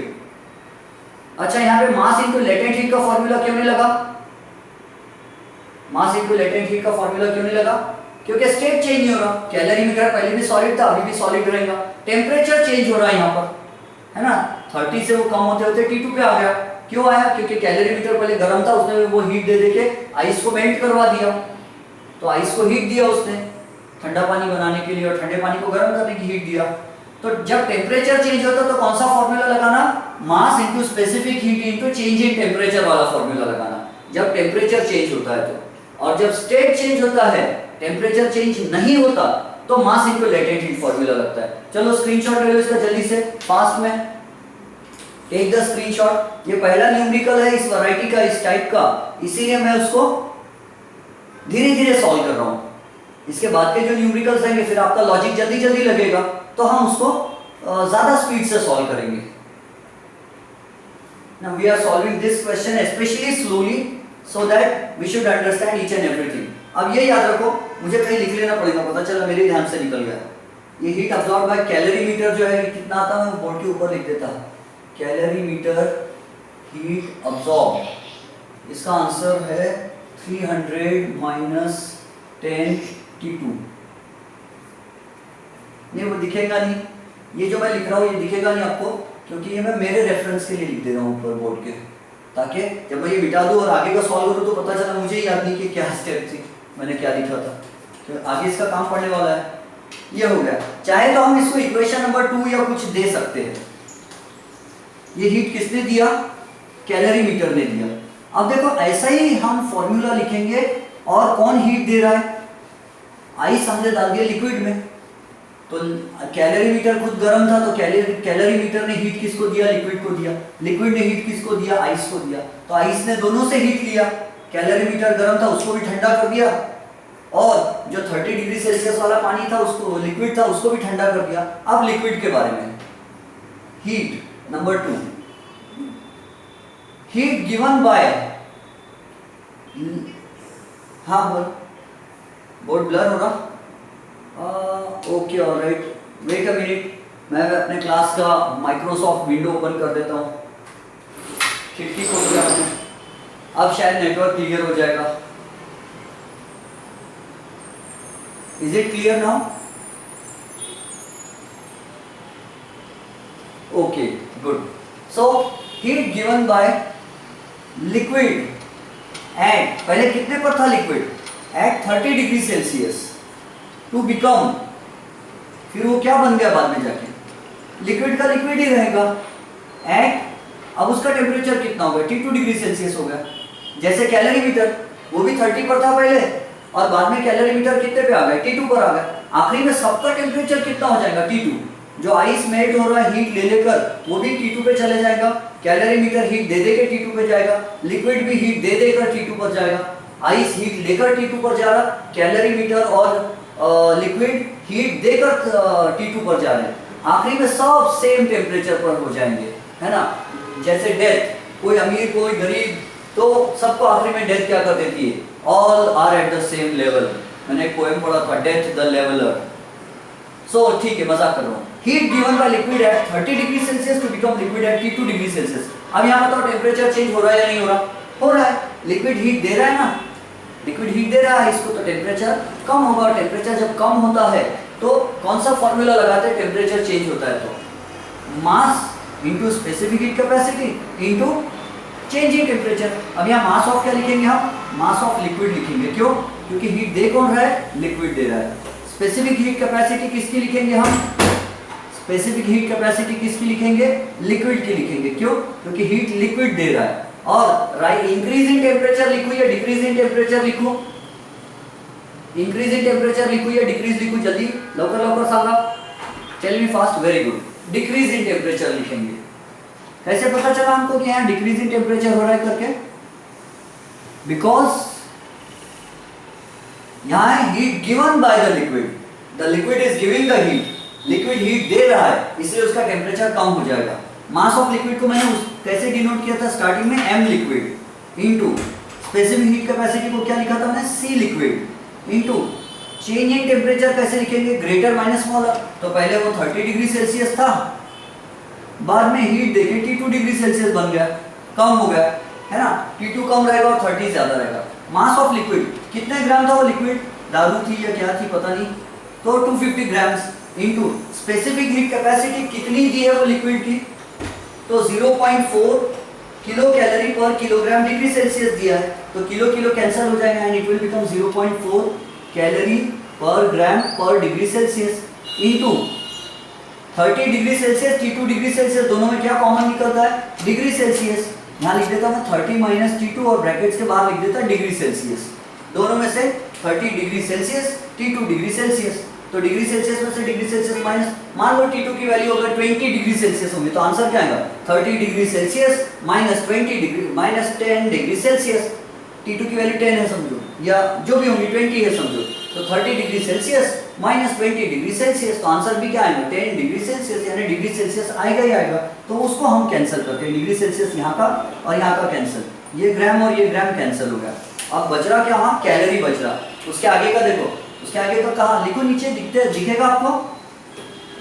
[SPEAKER 1] अच्छा, यहां पे मास इनटू लेटेंट हीट का फॉर्मूला क्यों नहीं लगा, मास इनटू लेटेंट हीट का फॉर्मूला क्यों नहीं लगा, क्योंकि स्टेट चेंज नहीं हो रहा. कैलोरीमीटर पहले भी सॉलिड था, अभी भी सॉलिड रहेगा. टेम्परेचर चेंज हो रहा है यहाँ पर, है ना. 30 से वो कम होते होते T2 पे आ गया. क्यों आया, क्योंकि कैलोरीमीटर पहले गर्म था, उसने वो हीट दे के आइस को मेल्ट करवा दिया. तो आइस को हीट दिया उसने ठंडा पानी बनाने के लिए और ठंडे पानी को गर्म करने की हीट दिया. तो जब टेम्परेचर चेंज होता तो कौन सा फॉर्मूला लगाना, mass into specific heat into change in temperature वाला फॉर्मूला लगाना, जब टेम्परेचर चेंज होता है तो. और जब स्टेट चेंज होता है, टेम्परेचर चेंज नहीं होता, तो मास इनटू लेटेंट हीट फॉर्मूला लगता है. चलो स्क्रीनशॉट ले लो इसका जल्दी से, फास्ट में. Take the screenshot. ये पहला न्यूमेरिकल है इस वैरायटी का, इस टाइप का, इसीलिए मैं उसको धीरे धीरे सॉल्व कर रहा हूं. इसके बाद के जो न्यूमेरिकल्स आएंगे फिर आपका लॉजिक जल्दी जल्दी लगेगा, तो हम उसको ज्यादा स्पीड से सॉल्व करेंगे. Now we are solving this question specially slowly so that we should understand each and everything. अब ये याद रखो, मुझे कहीं लिख लेना पड़ेगा, पता चला मेरे ध्यान से निकल गया. ये हीट अब्सॉर्ब बाय कैलोरीमीटर जो है कितना आता है, मैं बोर्ड के ऊपर लिख देता. कैलोरीमीटर हीट अब्सॉर्ब, इसका आंसर है 300 माइनस 10 T2. नहीं, वो दिखेगा नहीं, ये जो मैं लिख रहा हूँ ये दिखेगा नहीं आपको, क्योंकि ये मैं मेरे रेफरेंस के लिए लिख दे रहा हूँ ऊपर बोर्ड के, ताकि जब मैं ये मिटा दूं और आगे का सॉल्व करूं तो पता चला मुझे ही याद नहीं कि क्या स्टेप थी, मैंने क्या लिखा था. तो आगे इसका काम पड़ने वाला है। ये हो गया। चाहे तो हम इसको इक्वेशन नंबर 2 या कुछ दे सकते हैं। ये हीट किसने दिया? कैलोरीमीटर ने दिया। अब देखो ऐसा ही हम फॉर्मूला लिखेंगे और कौन हीट दे रहा है? आइस हमने डाल दिया लिक्विड में, तो कैलोरीमीटर खुद गर्म था, तो कैलोरीमीटर ने हीट किसको दिया? लिक्विड को दिया। लिक्विड ने हीट किसको दिया? आइस को दिया। तो आइस ने दोनों से हीट लिया, कैलोरीमीटर गर्म था उसको भी ठंडा कर दिया, और जो 30 डिग्री सेल्सियस वाला पानी था उसको, लिक्विड था, उसको भी ठंडा कर दिया। अब लिक्विड के बारे में, heat number 2, heat given by, हाँ बोर्ड ब्लर हो रहा? Okay alright, wait a minute, मैं अपने क्लास का माइक्रोसॉफ्ट विंडो ओपन कर देता हूँ। खिड़की खोल दिया मैंने, अब शायद नेटवर्क क्लियर हो जाएगा। Is it clear now? Okay good. So heat given by liquid at, पहले कितने पर था liquid? At 30 degree Celsius to become, फिर वो क्या बन गया बाद में जाके? लिक्विड का लिक्विड ही रहेगा। एट, अब उसका टेम्परेचर कितना हो गया? T2 डिग्री सेल्सियस हो गया। जैसे कैलोरीमीटर, वो भी 30 पर था पहले, और बाद में कैलोरीमीटर कितने पे आ गया? T2 पर आ गया। आखिरी में सबका टेम्परेचर कितना हो जाएगा? T2। जो आइस मेल्ट हो रहा है हीट ले लेकर, वो भी T2 पे चले जाएगा। कैलोरीमीटर हीट दे देकर T2 पे जाएगा, लिक्विड भी हीट दे देकर T2 पर जाएगा। आइस हीट लेकर T2 पर जा रहा, कैलोरीमीटर और लिक्विड हीट देकर T2 पर जा रहे हैं। आखिरी में सब सेम टेम्परेचर पर हो जाएंगे, है ना? जैसे डेथ, कोई अमीर कोई गरीब, तो सबको आखिरी में डेथ क्या कर देती है? All are at the same level. मैंने एक पोएम पढ़ा था, डेथ द लेवलर। सो ठीक है, मजाक कर रहा हूँ। Heat given by liquid at 30 degree Celsius to become liquid at T2 degree Celsius. अब यहाँ बताओ टेम्परेचर चेंज हो रहा है या नहीं हो रहा? हो रहा है। लिक्विड हीट दे रहा है ना, लिक्विड हीट दे रहा है इसको, तो टेम्परेचर कम होगा। टेम्परेचर जब कम होता है तो कौन सा फॉर्मूला लगाते हैं? टेम्परेचर चेंज होता है तो mass into specific heat capacity into changing temperature. अब यहाँ मास ऑफ क्या लिखेंगे हम? मास ऑफ लिक्विड लिखेंगे। क्यों? क्योंकि हीट दे कौन रहा है? लिक्विड दे रहा है। स्पेसिफिक हीट कैपेसिटी किसकी लिखेंगे हम? स्पेसिफिक हीट कैपेसिटी किसकी लिखेंगे? लिक्विड की लिखेंगे। क्यों? क्योंकि हीट लिक्विड दे रहा है। और राइट, इंक्रीज इन टेम्परेचर लिखूं या डिक्रीज इन टेम्परेचर लिखूं? इंक्रीज इन टेम्परेचर लिखूं या डिक्रीज लिखूं? जल्दी लवकर सांगा, tell me fast. Very good, decrease in temperature लिखेंगे। कैसे पता चला हमको कि यहाँ डिक्रीज इन टेम्परेचर हो रहा है करके? बिकॉज यहाँ है heat given by the liquid, the liquid is giving the heat, liquid heat दे रहा है, इसलिए उसका टेम्परेचर कम हो जाएगा। मास ऑफ लिक्विड को मैंने कैसे डिनोट किया था स्टार्टिंग में? m liquid into specific heat capacity को क्या लिखा था मैंने? c liquid into change in temperature कैसे लिखेंगे? Greater minus smaller. तो पहले वो 30 डिग्री सेल्सियस था, बाद में हीट देके T2 डिग्री सेल्सियस बन गया, कम हो गया, है ना? T2 कम रहेगा और 30 ज्यादा रहेगा। मास ऑफ लिक्विड कितने ग्राम था वो लिक्विड? दारू थी या क्या थी पता नहीं, तो 250 grams into specific heat capacity कितनी दी है वो लिक्विड की? तो 0.4 kilo calorie per kilogram degree Celsius दिया है, तो किलो किलो कैंसिल हो जाएगा and it will become 0.4 calorie per gram per degree Celsius into 30 degree Celsius T2 degree Celsius, दोनों में क्या कॉमन निकलता है? Degree Celsius. यहाँ लिख देता मैं 30 माइनस T2 और ब्रैकेट्स के बाहर लिख देता डिग्री सेल्सियस। दोनों में से 30 degree Celsius T2 degree Celsius, तो डिग्री सेल्सियस में से डिग्री सेल्सियस माइनस, मान लो T2 की वैल्यू अगर 20 डिग्री सेल्सियस होगी तो आंसर क्या आएगा? 30 degree Celsius minus 20 degree minus 10 degree Celsius. T2 की वैल्यू 10 है समझो, या जो भी होंगी 20 है समझो, तो 30 degree Celsius minus 20 degree Celsius, तो आंसर भी क्या आएगा? 10 डिग्री सेल्सियस, यानी डिग्री सेल्सियस आएगा ही आएगा। तो उसको हम कैंसिल करते हैं, डिग्री सेल्सियस यहाँ का और यहाँ का कैंसिल, ये ग्राम और ये ग्राम कैंसिल हो गया। अब बच रहा क्या? वहाँ कैलोरी बच रहा। उसके आगे का देखो, उसके आगे का कहाँ लिखो? नीचे दिखेगा आपको।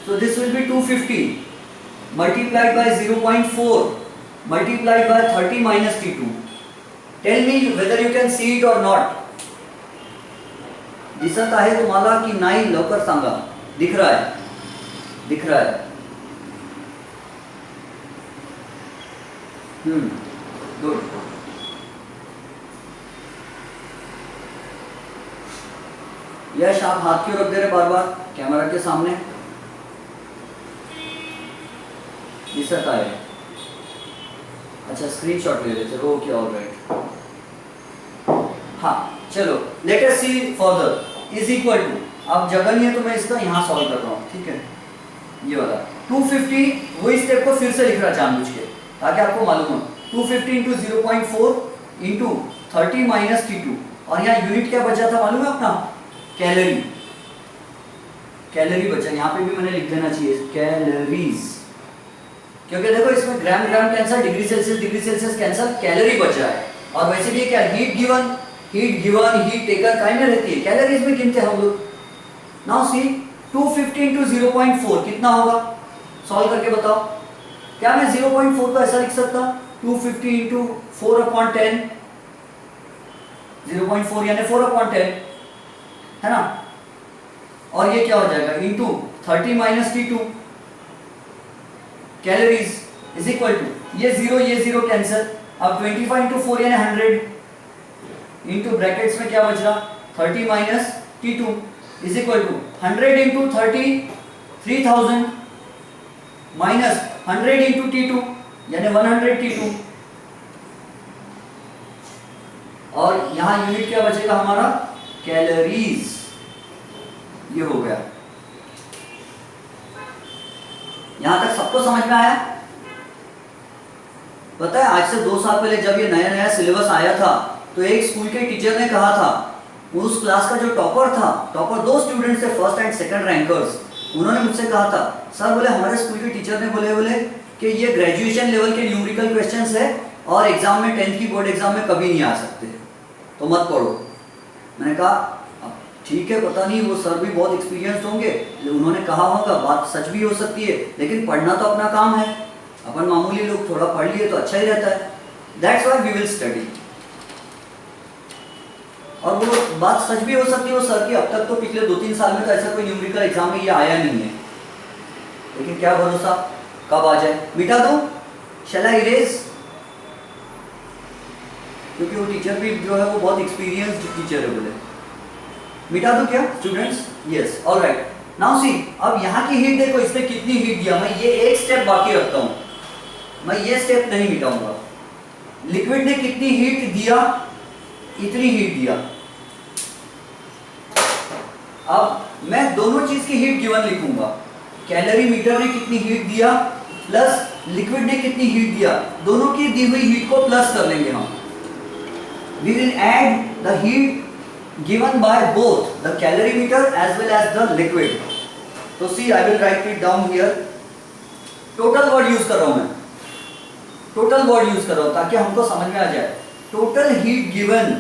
[SPEAKER 1] तो this will be 250 multiplied by 0.4 multiplied by 30 minus T2। Tell me whether you can see it or not. दिसत आहे तुम्हाला की नाही? लवकर सांगा। दिख रहा है? दिख रहा है? गुड। यश आप हाथ क्यों रख दे रहे बार बार कैमरा के सामने? दिसत आहे. अच्छा स्क्रीनशॉट ले लेते. Okay alright. हाँ चलो let us see further. Is equal to, अब जगह नहीं है तो मैं इसका यहाँ सॉल्व कर रहा हूँ. ठीक है, ये वाला 250, वही स्टेप को फिर से लिख रहा जानबूझ के ताकि आपको मालूम हो. 250 इंटू 0.4 इंटू 30 माइनस T2. और यहाँ यूनिट क्या बचा था मालूम है अपना? कैलोरी. कैलोरी बचा. यहाँ पे भी मैंने लिख देना चाहिए कैलोरीज, क्योंकि देखो इसमें gram gram cancel, degree Celsius cancel, calorie बचा है. और वैसे भी क्या हीट गिवन हीट टेकन काय में रहती है, कैलोरीज में गिनते हैं हम लोग. नाउ सी 250 इंटू 0.4 कितना होगा? सॉल्व करके बताओ. क्या मैं 0.4 को ऐसा लिख सकता? 250 इंटू 4/10, 0.4 यानी 4/10 है ना. और ये क्या हो जाएगा? Into 30 minus T2 calories is equal to ये जीरो कैंसिल. अब 25 इंटू 4 यानी 100 इंटू ब्रैकेट्स में क्या बच रहा? 30 minus T2 is equal to 100 into 30 3000 minus 100 into T2 यानी 100 T2. और यहां यूनिट क्या बचेगा हमारा? कैलोरीज. ये हो गया. यहां तक सबको समझ में आया? पता है आज से 2 साल पहले जब ये नया नया सिलेबस आया था तो एक स्कूल के टीचर ने कहा था, उस क्लास का जो टॉपर था, टॉपर 2 स्टूडेंट्स थे, फर्स्ट एंड सेकंड रैंकर्स, उन्होंने मुझसे कहा था सर बोले हमारे स्कूल के टीचर ने बोले कि ये ग्रेजुएशन लेवल के न्यूमेरिकल क्वेश्चंस है और एग्जाम में 10th की बोर्ड एग्जाम में कभी नहीं आ सकते, तो मत पढ़ो. मैंने कहा ठीक है, पता नहीं वो सर भी बहुत एक्सपीरियंस्ड होंगे, उन्होंने कहा होगा, बात सच भी हो सकती है, लेकिन पढ़ना तो अपना काम है. अपन मामूली लोग थोड़ा पढ़ लिए तो अच्छा ही रहता है. That's why we will study. और वो बात सच भी हो सकती है वो सर की. अब तक तो पिछले 2-3 साल में तो ऐसा कोई न्यूमेरिकल एग्जाम में ये आया नहीं है, लेकिन क्या भरोसा कब आ जाए. मिटा दो, शैल आई इरेज? क्योंकि वो टीचर भी जो है वो बहुत एक्सपीरियंस्ड टीचर है. बोले मिटा दो क्या students? Yes alright. Now see, अब यहाँ की हीट देखो, इसने कितनी हीट दिया. मैं ये एक स्टेप बाकी रखता हूँ, मैं ये स्टेप नहीं मिटाऊंगा. लिक्विड ने कितनी हीट दिया? इतनी हीट दिया. अब मैं दोनों चीज की हीट गिवन लिखूंगा. कैलोरी मीटर ने कितनी हीट दिया प्लस लिक्विड ने कितनी हीट दिया, दोनों की दी हुई हीट को प्लस कर लेंगे हम. We will add the heat given by both the calorimeter as well as the liquid. So see, I will write it down here. Total word use कर रहा हूँ मैं, total word use कर रहा हूँ ताकि हमको समझ में आ जाए. Total heat given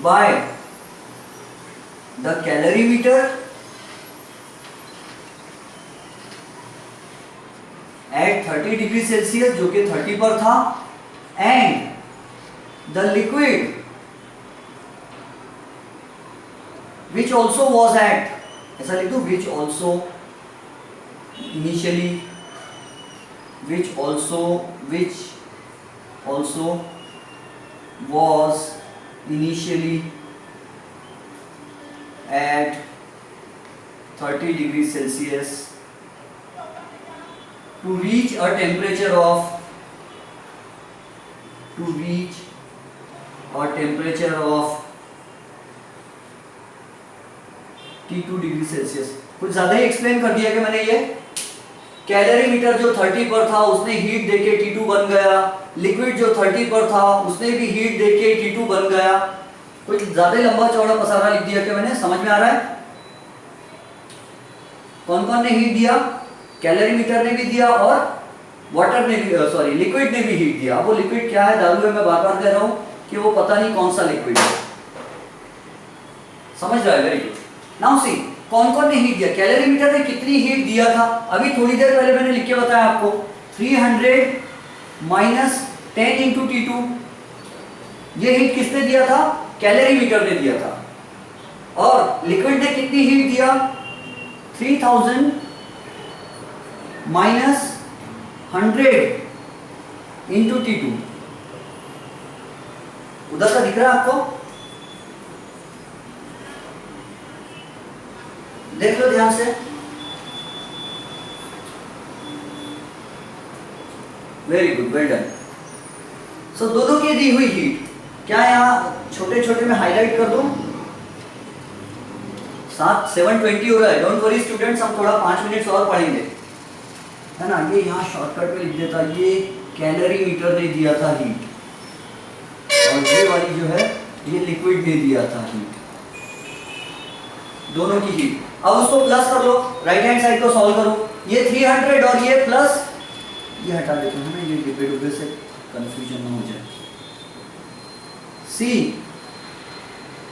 [SPEAKER 1] by the calorimeter at 30 degree Celsius जो कि 30 पर था, and the liquid which also was at, ऐसा लिख दो, which also initially, which also was initially at 30 degrees Celsius to reach a temperature of T2 degree Celsius. कुछ ज्यादा ही explain कर दिया कि मैंने. ये कैलोरी मीटर जो 30 पर था उसने हीट देके T2 बन गया, लिक्विड जो 30 पर था उसने भी हीट देके T2 बन गया. कुछ ज्यादा ही लंबा चौड़ा पसारा लिख दिया कि मैंने. समझ में आ रहा है? कौन कौन ने हीट दिया? कैलोरी मीटर ने भी दिया और वाटर ने भी, सॉरी लिक्विड ने भी हीट दिया. अब वो लिक्विड क्या है? दारू है. मैं बार बार कह रहा हूँ कि वो पता नहीं कौन सा लिक्विड है. समझ रहा है? Very good. नाउ सी, कौन कौन ने हीट दिया? कैलोरी मीटर ने कितनी हीट दिया था? अभी थोड़ी देर पहले मैंने लिख के बताया आपको. 300 माइनस 10 इंटू T2. ये हीट किसने दिया था? कैलोरी मीटर ने दिया था. और लिक्विड ने कितनी हीट दिया? 3000 माइनस 100 इंटू T2. उधर का दिख रहा है आपको? देख लो ध्यान से। Very good, well done. So दोनों की दी हुई हीट, क्या यहाँ छोटे छोटे में हाईलाइट कर दूं? 7:20 हो रहा है। डोंट वरी स्टूडेंट्स, हम थोड़ा 5 मिनट्स और पढ़ेंगे, है ना। ये यहाँ शॉर्टकट में लिख देता, ये कैलोरी मीटर ने दिया था हीट, और ये वाली जो है ये लिक्विड ने दिया था हीट, दोनों की हीट। अब उसको प्लस कर लो, राइट हैंड साइड को सॉल्व करो। ये 300 और ये प्लस, ये हटा देते हैं ना, ये डिब्बे डुब्बे से कंफ्यूजन ना हो जाए। सी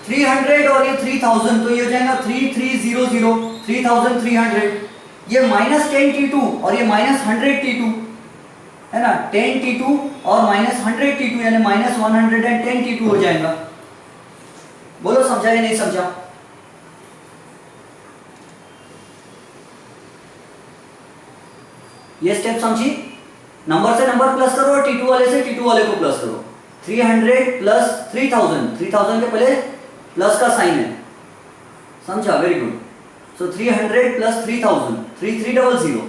[SPEAKER 1] 300 और ये 3000, तो ये हो जाएगा 3300, 3300। ये -10 T2 और ये -100 T2, है ना। 10 T2 और -100 T2 यानी -110 T2 हो जाएगा। बोलो समझा या नहीं समझा? ये स्टेप समझी? नंबर से नंबर प्लस करो और T2 वाले से T2 वाले को प्लस करो। 300 प्लस 3000, 3000 के पहले प्लस का साइन है, समझा? Very good. सो 300 प्लस 3000, 3300,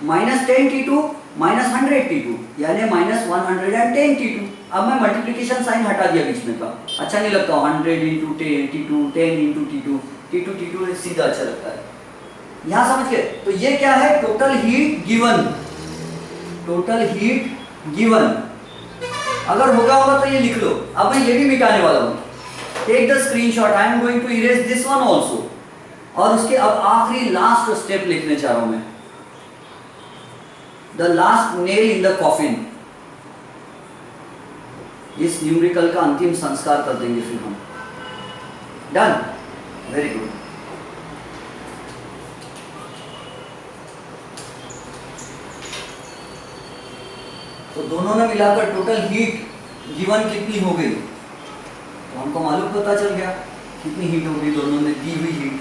[SPEAKER 1] -10 T2 -100 T2 यानी -110 T2। अब मैं मल्टीप्लिकेशन साइन हटा दिया बीच में का, अच्छा नहीं लगता। 100 इंटू T2, 10 इंटू T2 सीधा अच्छा लगता है। यहां समझ के, तो ये क्या है? Total heat given, total heat given. अगर होगा तो ये लिख लो। अब मैं ये भी मिटाने वाला हूं। Take the screenshot, I am going to erase this one also. और उसके अब आखिरी लास्ट स्टेप लिखने चाह रहा हूं मैं, the last nail in the coffin. इस न्यूमेरिकल का अंतिम संस्कार कर देंगे फिर हम। Done, very good. तो दोनों ने मिलाकर टोटल हीट गिवन कितनी हो गई, तो हमको मालूम पता चल गया कितनी हीट हो गई दोनों ने दी हुई हीट।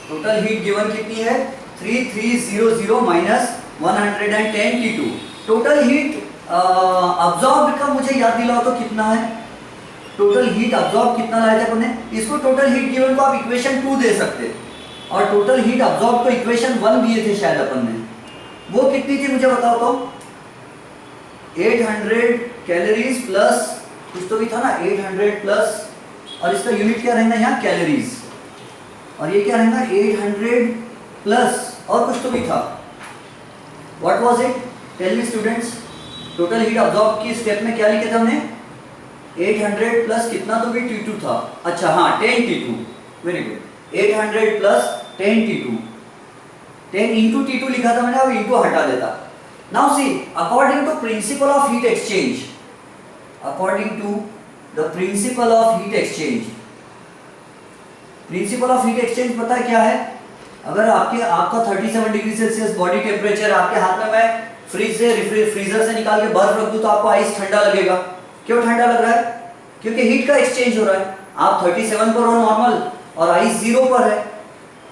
[SPEAKER 1] टोटल हीट गिवन कितनी है? 3300 minus 110 T2। Total heat absorbed का मुझे याद दिलाओ तो कितना है? टोटल हीट अब्सॉर्ब कितना लाया था अपन ने? इसको टोटल हीट गिवन को आप इक्वेशन 2 दे सकते, और टोटल हीट अब्सॉर्ब को इक्वेशन 1 दिए थे शायद अपन ने। वो कितनी थी मुझे बताओ तो? 800 कैलोरीज प्लस कुछ तो भी था ना, 800 प्लस, और इसका यूनिट क्या रहेगा यहाँ? कैलोरीज। और ये क्या रहेगा? 800 प्लस और कुछ तो भी था। What was it? Tell me students. Total heat absorb की स्टेप में क्या लिखे थे हमने? 800 प्लस कितना तो भी T2 था। अच्छा हाँ, 10 T2, very good. 800 plus 10 T2, 10 into T2 लिखा था मैंने, अब इंटू हटा देता। Now see, according to principle of heat exchange, according to the principle of heat exchange, principle of heat exchange पता है क्या है? अगर आपका 37 डिग्री सेल्सियस बॉडी टेम्परेचर, आपके हाथ में मैं फ्रिज से फ्रीजर से निकाल के बर्फ रख दूं तो आपको आइस ठंडा लगेगा। क्यों ठंडा लग रहा है? क्योंकि हीट का एक्सचेंज हो रहा है। आप 37 पर हो नॉर्मल, और आइस 0 पर है।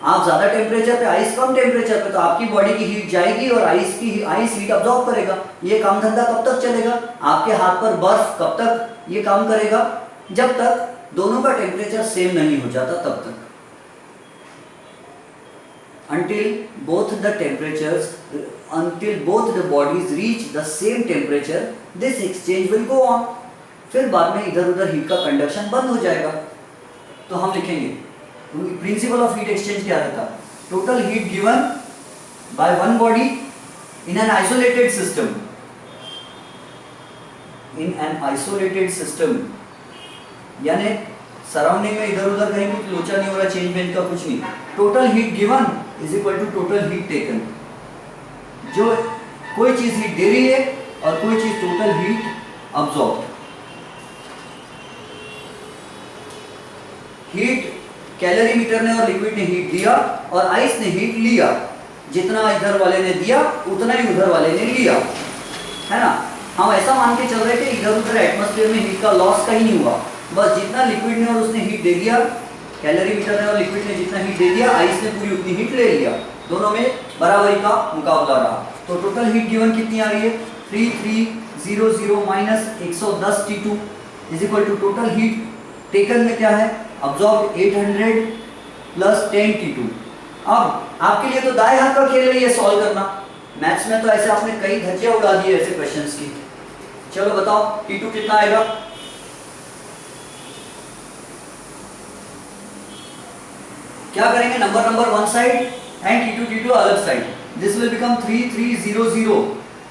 [SPEAKER 1] आप ज्यादा टेम्परेचर पे, आइस कम टेम्परेचर पे, तो आपकी बॉडी की हीट जाएगी और आइस हीट अब्सॉर्ब करेगा। ये काम धंधा कब तक चलेगा? आपके हाथ पर बर्फ कब तक ये काम करेगा? जब तक दोनों का टेम्परेचर सेम नहीं हो जाता, तब तक। until both the bodies reach the same temperature, this exchange will go on। फिर बाद में इधर उधर हीट का कंडक्शन बंद हो जाएगा। तो हम लिखेंगे प्रिंसिपल ऑफ हीट एक्सचेंज क्या रहता? Total heat given by one body in an isolated system, in an isolated system, यानी सराउंडिंग में इधर उधर कहीं कुछ लोचा नहीं हो रहा, चेंज वेंज का कुछ नहीं। Total heat given is equal to total heat taken. जो कोई चीज हीट दे रही है और कोई चीज total heat absorb. Heat calorimeter ने और लिक्विड ने हीट दिया और आइस ने हीट लिया। जितना इधर वाले ने दिया उतना ही उधर वाले ने लिया, है ना। हम ऐसा मान के चल रहे थे इधर उधर एटमॉस्फेयर में हीट का लॉस कहीं नहीं हुआ। बस जितना लिक्विड ने और उसने हीट दे दिया, कैलोरीमीटर ने और लिक्विड ने जितना हीट दे दिया, आइस ने पूरी उतनी हीट ले लिया। दोनों में बराबरी का मुकाबला रहा। तो टोटल हीट गिवन कितनी आ रही है? 3300 minus 110 T2 is equal to total heat taken में क्या है? Absorb 800 plus 10 T2। अब आपके लिए तो दाएं हाथ का खेल है ये सॉल्व करना, मैथ्स में तो ऐसे आपने कई धज्जियां उड़ा दी है ऐसे क्वेश्चंस की। चलो बताओ T2 कितना आएगा? क्या करेंगे, number one side and T2 अलग side, this will become 3300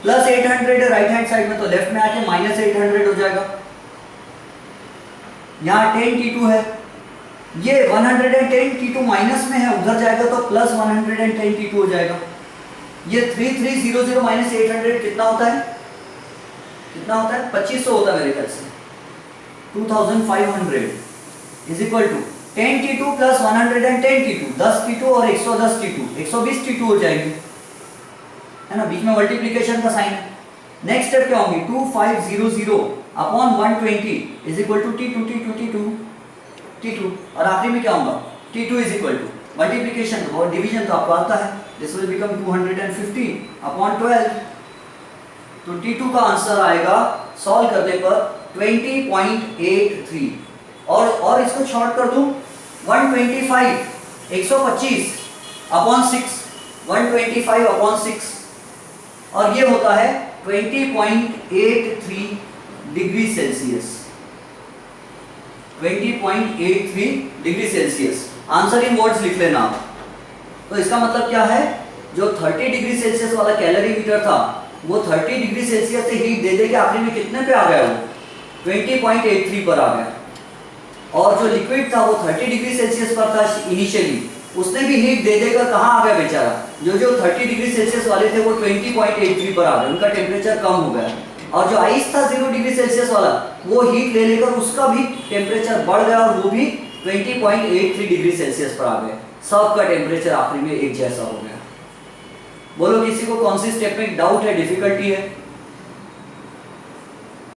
[SPEAKER 1] plus 800 right hand side में, तो लेफ्ट में आके माइनस 800 हो जाएगा। यहाँ 10 T2 है, ये 110 T2 माइनस में है, उधर जाएगा तो प्लस 110 T2 हो जाएगा। ये 3300 माइनस 800 कितना होता है? कितना होता है? 2500 होता है मेरे ख्याल से। 2500 is equal to 10 T2 plus 110 T2, 10 T2 और 110 T2, 120 T2 हो जाएगी, है ना, बीच में मल्टीप्लीकेशन का साइन है। नेक्स्ट स्टेप क्या होगी, 2500 upon 120 is equal to T2 और आखिरी में क्या होगा, T2 is equal to multiplication और डिवीजन तो आपको आता है, दिस विल बिकम 250 अपॉन 12। तो T2 का आंसर आएगा सॉल्व करने पर 20.83 और इसको शॉर्ट कर दूं 125 अपॉन 6, 125 अपॉन 6 और ये होता है 20.83 degree Celsius, 20.83 degree Celsius. Answer in words लिख लेना आप। तो इसका मतलब क्या है, जो 30 डिग्री सेल्सियस वाला कैलोरीमीटर था वो 30 डिग्री सेल्सियस से हीट दे दे के आखिरी में कितने पे आ गया, वो 20.83 पर आ गया। और जो लिक्विड था वो 30 डिग्री सेल्सियस पर था इनिशियली, उसने भी हीट दे देकर कहाँ आ गया बेचारा, जो 30 डिग्री सेल्सियस वाले थे वो 20.83 पर आ गए, उनका टेम्परेचर कम हो गया। और जो आइस था 0 डिग्री सेल्सियस वाला, वो हीट ले लेकर उसका भी टेम्परेचर बढ़ गया और वो भी 20.83 डिग्री सेल्सियस पर आ गए। सबका टेम्परेचर आखिरी में एक जैसा हो गया। बोलो किसी को कौन सी स्टेप में डाउट है, डिफिकल्टी है?